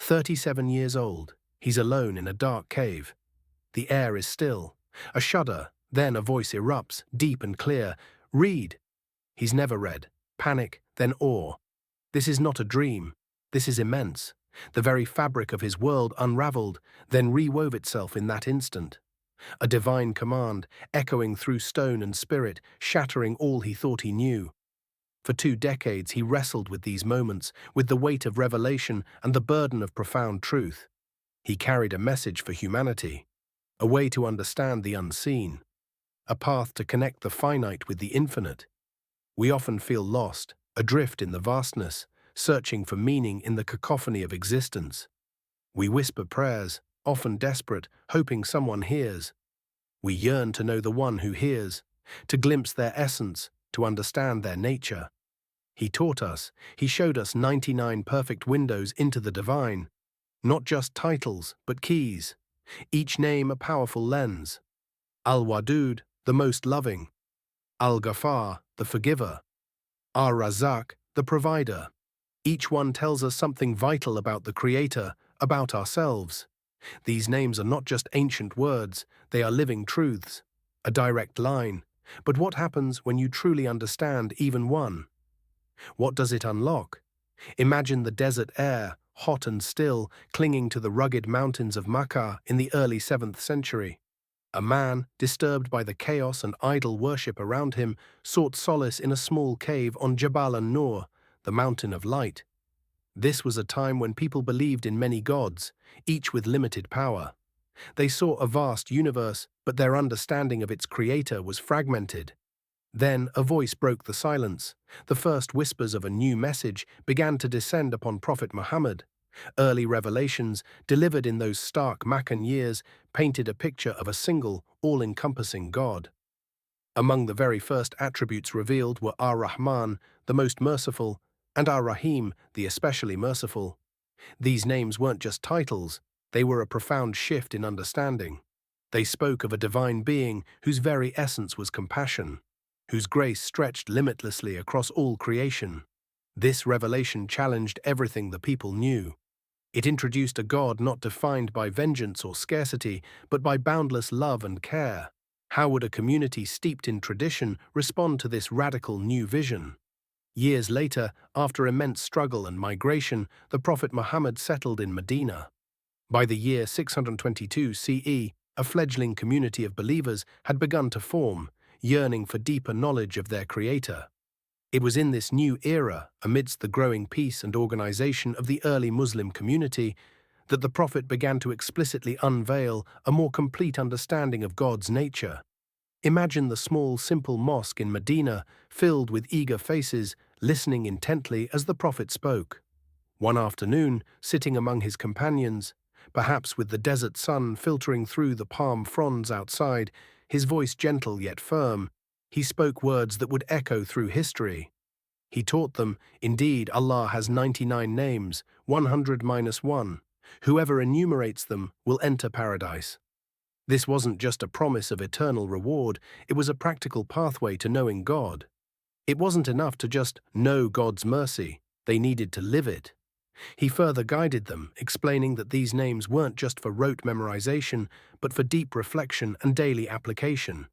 37 years old, he's alone in a dark cave. The air is still. A shudder, then a voice erupts, deep and clear. Read. He's never read. Panic, then awe. This is not a dream. This is immense. The very fabric of his world unraveled, then rewove itself in that instant. A divine command, echoing through stone and spirit, shattering all he thought he knew. For 2 decades he wrestled with these moments, with the weight of revelation and the burden of profound truth. He carried a message for humanity, a way to understand the unseen, a path to connect the finite with the infinite. We often feel lost, adrift in the vastness, searching for meaning in the cacophony of existence. We whisper prayers, often desperate, hoping someone hears. We yearn to know the one who hears, to glimpse their essence, to understand their nature. He taught us, he showed us 99 perfect windows into the divine, not just titles, but keys, each name a powerful lens. Al-Wadud, the Most Loving, Al-Ghaffar, the Forgiver, Ar-Razzaq, the Provider. Each one tells us something vital about the Creator, about ourselves. These names are not just ancient words, they are living truths, a direct line. But what happens when you truly understand even one? What does it unlock? Imagine the desert air, hot and still, clinging to the rugged mountains of Makkah in the early 7th century. A man, disturbed by the chaos and idol worship around him, sought solace in a small cave on Jabal an-Nur, the mountain of light. This was a time when people believed in many gods, each with limited power. They saw a vast universe, but their understanding of its creator was fragmented. Then a voice broke the silence. The first whispers of a new message began to descend upon Prophet Muhammad. Early revelations, delivered in those stark Meccan years, painted a picture of a single, all-encompassing God. Among the very first attributes revealed were Ar-Rahman, the most merciful, and Ar-Rahim, the especially merciful. These names weren't just titles, they were a profound shift in understanding. They spoke of a divine being whose very essence was compassion, whose grace stretched limitlessly across all creation. This revelation challenged everything the people knew. It introduced a God not defined by vengeance or scarcity, but by boundless love and care. How would a community steeped in tradition respond to this radical new vision? Years later, after immense struggle and migration, the Prophet Muhammad settled in Madinah. By the year 622 CE, a fledgling community of believers had begun to form, yearning for deeper knowledge of their Creator. It was in this new era, amidst the growing peace and organization of the early Muslim community, that the Prophet began to explicitly unveil a more complete understanding of God's nature. Imagine the small, simple mosque in Madinah, filled with eager faces, listening intently as the Prophet spoke. One afternoon, sitting among his companions, perhaps with the desert sun filtering through the palm fronds outside, his voice gentle yet firm, he spoke words that would echo through history. He taught them, indeed, Allah has 99 names, 100 minus 1. Whoever enumerates them will enter paradise. This wasn't just a promise of eternal reward, it was a practical pathway to knowing God. It wasn't enough to just know God's mercy, they needed to live it. He further guided them, explaining that these names weren't just for rote memorization, but for deep reflection and daily application.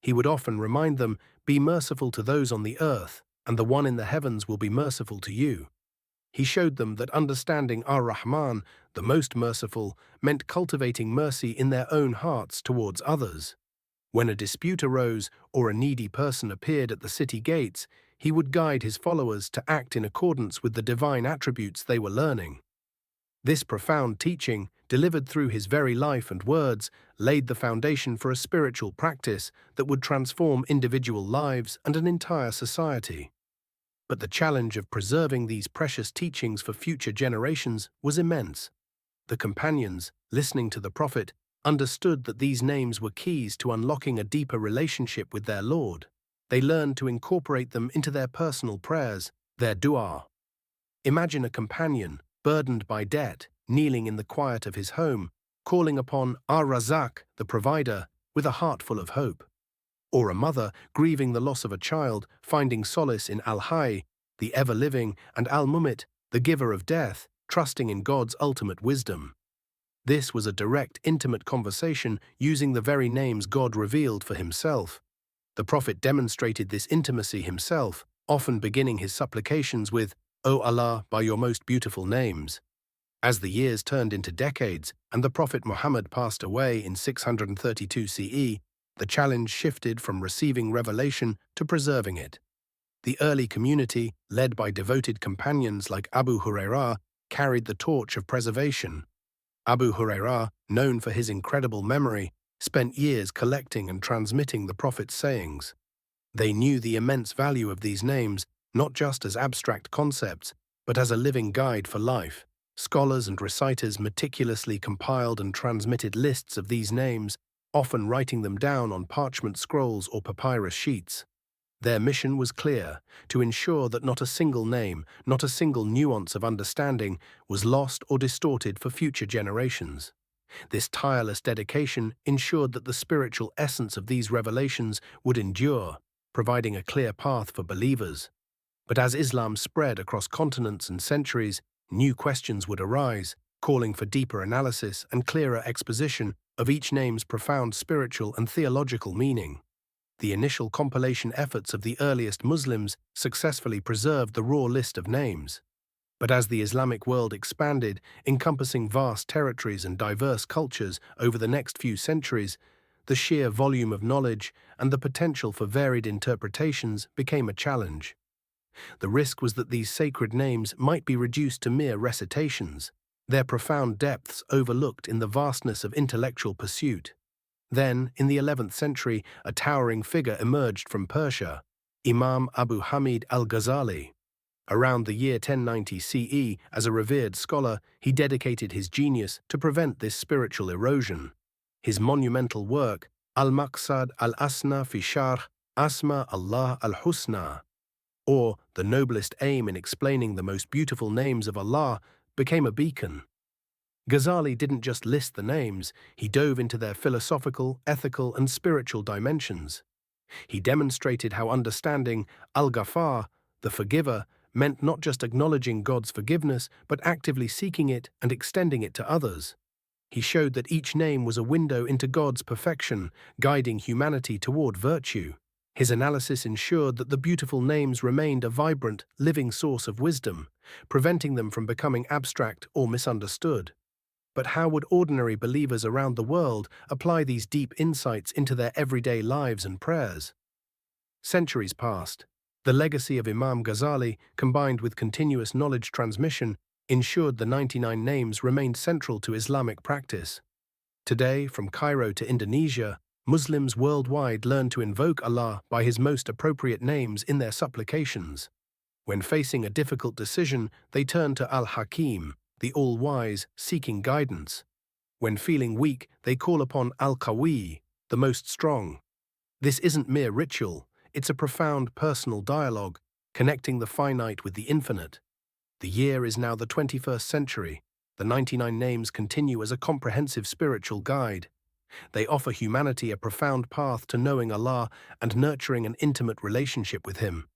He would often remind them, be merciful to those on the earth, and the one in the heavens will be merciful to you. He showed them that understanding Ar-Rahman, the most merciful, meant cultivating mercy in their own hearts towards others. When a dispute arose or a needy person appeared at the city gates, he would guide his followers to act in accordance with the divine attributes they were learning. This profound teaching, delivered through his very life and words, laid the foundation for a spiritual practice that would transform individual lives and an entire society. But the challenge of preserving these precious teachings for future generations was immense. The companions, listening to the Prophet, understood that these names were keys to unlocking a deeper relationship with their Lord. They learned to incorporate them into their personal prayers, their dua. Imagine a companion, burdened by debt, kneeling in the quiet of his home, calling upon Ar-Razzaq, the Provider, with a heart full of hope. Or a mother, grieving the loss of a child, finding solace in Al-Hayy, the ever-living, and Al-Mumit, the giver of death, trusting in God's ultimate wisdom. This was a direct, intimate conversation using the very names God revealed for himself. The prophet demonstrated this intimacy himself, often beginning his supplications with, "O Allah, by your most beautiful names." As the years turned into decades and the Prophet Muhammad passed away in 632 CE, the challenge shifted from receiving revelation to preserving it. The early community, led by devoted companions like Abu Hurairah, carried the torch of preservation. Abu Hurairah, known for his incredible memory, spent years collecting and transmitting the Prophet's sayings. They knew the immense value of these names, not just as abstract concepts, but as a living guide for life. Scholars and reciters meticulously compiled and transmitted lists of these names, often writing them down on parchment scrolls or papyrus sheets. Their mission was clear: to ensure that not a single name, not a single nuance of understanding was lost or distorted for future generations. This tireless dedication ensured that the spiritual essence of these revelations would endure, providing a clear path for believers. But as Islam spread across continents and centuries, new questions would arise, calling for deeper analysis and clearer exposition of each name's profound spiritual and theological meaning. The initial compilation efforts of the earliest Muslims successfully preserved the raw list of names. But as the Islamic world expanded, encompassing vast territories and diverse cultures over the next few centuries, the sheer volume of knowledge and the potential for varied interpretations became a challenge. The risk was that these sacred names might be reduced to mere recitations, their profound depths overlooked in the vastness of intellectual pursuit. Then, in the 11th century, a towering figure emerged from Persia, Imam Abu Hamid al-Ghazali. Around the year 1090 CE, as a revered scholar, he dedicated his genius to prevent this spiritual erosion. His monumental work, Al-Maqsad al-Asna fi Sharh Asma Allah al-Husna, or The Noblest Aim in Explaining the Most Beautiful Names of Allah, became a beacon. Ghazali didn't just list the names, he dove into their philosophical, ethical, and spiritual dimensions. He demonstrated how understanding Al-Ghaffar, the Forgiver, meant not just acknowledging God's forgiveness, but actively seeking it and extending it to others. He showed that each name was a window into God's perfection, guiding humanity toward virtue. His analysis ensured that the beautiful names remained a vibrant, living source of wisdom, preventing them from becoming abstract or misunderstood. But how would ordinary believers around the world apply these deep insights into their everyday lives and prayers? Centuries passed. The legacy of Imam Ghazali, combined with continuous knowledge transmission, ensured the 99 names remained central to Islamic practice. Today, from Cairo to Indonesia, Muslims worldwide learn to invoke Allah by His most appropriate names in their supplications. When facing a difficult decision, they turn to Al-Hakim, the All-Wise, seeking guidance. When feeling weak, they call upon Al-Qawi, the Most Strong. This isn't mere ritual, it's a profound personal dialogue, connecting the finite with the infinite. The year is now the 21st century. The 99 names continue as a comprehensive spiritual guide. They offer humanity a profound path to knowing Allah and nurturing an intimate relationship with Him.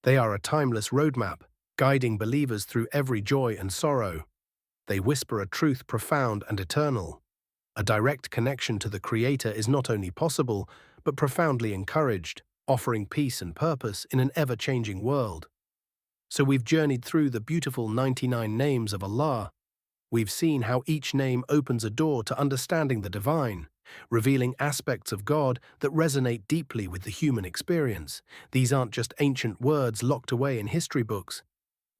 They are a timeless roadmap, guiding believers through every joy and sorrow. They whisper a truth profound and eternal. A direct connection to the Creator is not only possible, but profoundly encouraged, offering peace and purpose in an ever-changing world. So we've journeyed through the beautiful 99 names of Allah. We've seen how each name opens a door to understanding the divine, revealing aspects of God that resonate deeply with the human experience. These aren't just ancient words locked away in history books.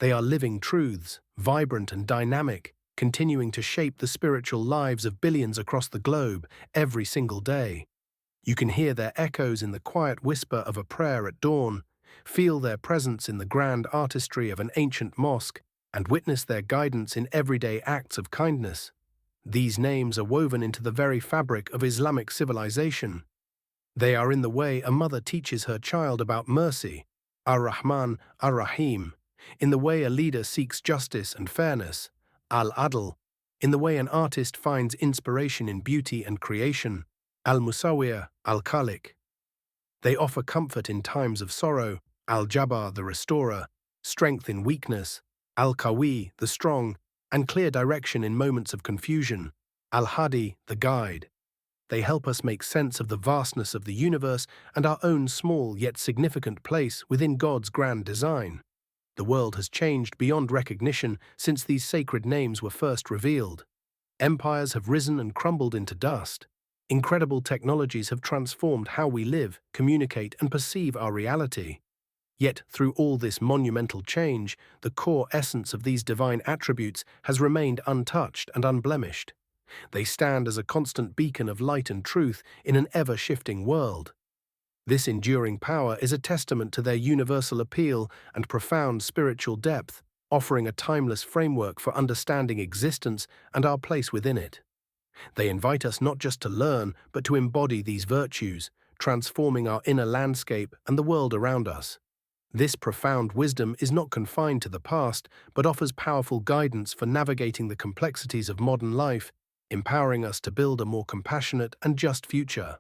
They are living truths, vibrant and dynamic, continuing to shape the spiritual lives of billions across the globe every single day. You can hear their echoes in the quiet whisper of a prayer at dawn, feel their presence in the grand artistry of an ancient mosque, and witness their guidance in everyday acts of kindness. These names are woven into the very fabric of Islamic civilization. They are in the way a mother teaches her child about mercy, Ar-Rahman, Ar-Rahim, in the way a leader seeks justice and fairness, Al-Adl, in the way an artist finds inspiration in beauty and creation, Al-Musawwir, Al-Khaliq. They offer comfort in times of sorrow, Al-Jabbar, the restorer, strength in weakness, Al-Qawi, the strong, and clear direction in moments of confusion. Al-Hadi, the guide. They help us make sense of the vastness of the universe and our own small yet significant place within God's grand design. The world has changed beyond recognition since these sacred names were first revealed. Empires have risen and crumbled into dust. Incredible technologies have transformed how we live, communicate, and perceive our reality. Yet, through all this monumental change, the core essence of these divine attributes has remained untouched and unblemished. They stand as a constant beacon of light and truth in an ever-shifting world. This enduring power is a testament to their universal appeal and profound spiritual depth, offering a timeless framework for understanding existence and our place within it. They invite us not just to learn, but to embody these virtues, transforming our inner landscape and the world around us. This profound wisdom is not confined to the past, but offers powerful guidance for navigating the complexities of modern life, empowering us to build a more compassionate and just future.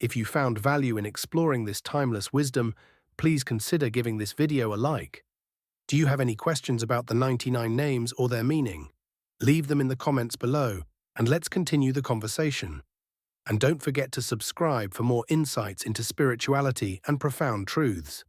If you found value in exploring this timeless wisdom, please consider giving this video a like. Do you have any questions about the 99 names or their meaning? Leave them in the comments below, and let's continue the conversation. And don't forget to subscribe for more insights into spirituality and profound truths.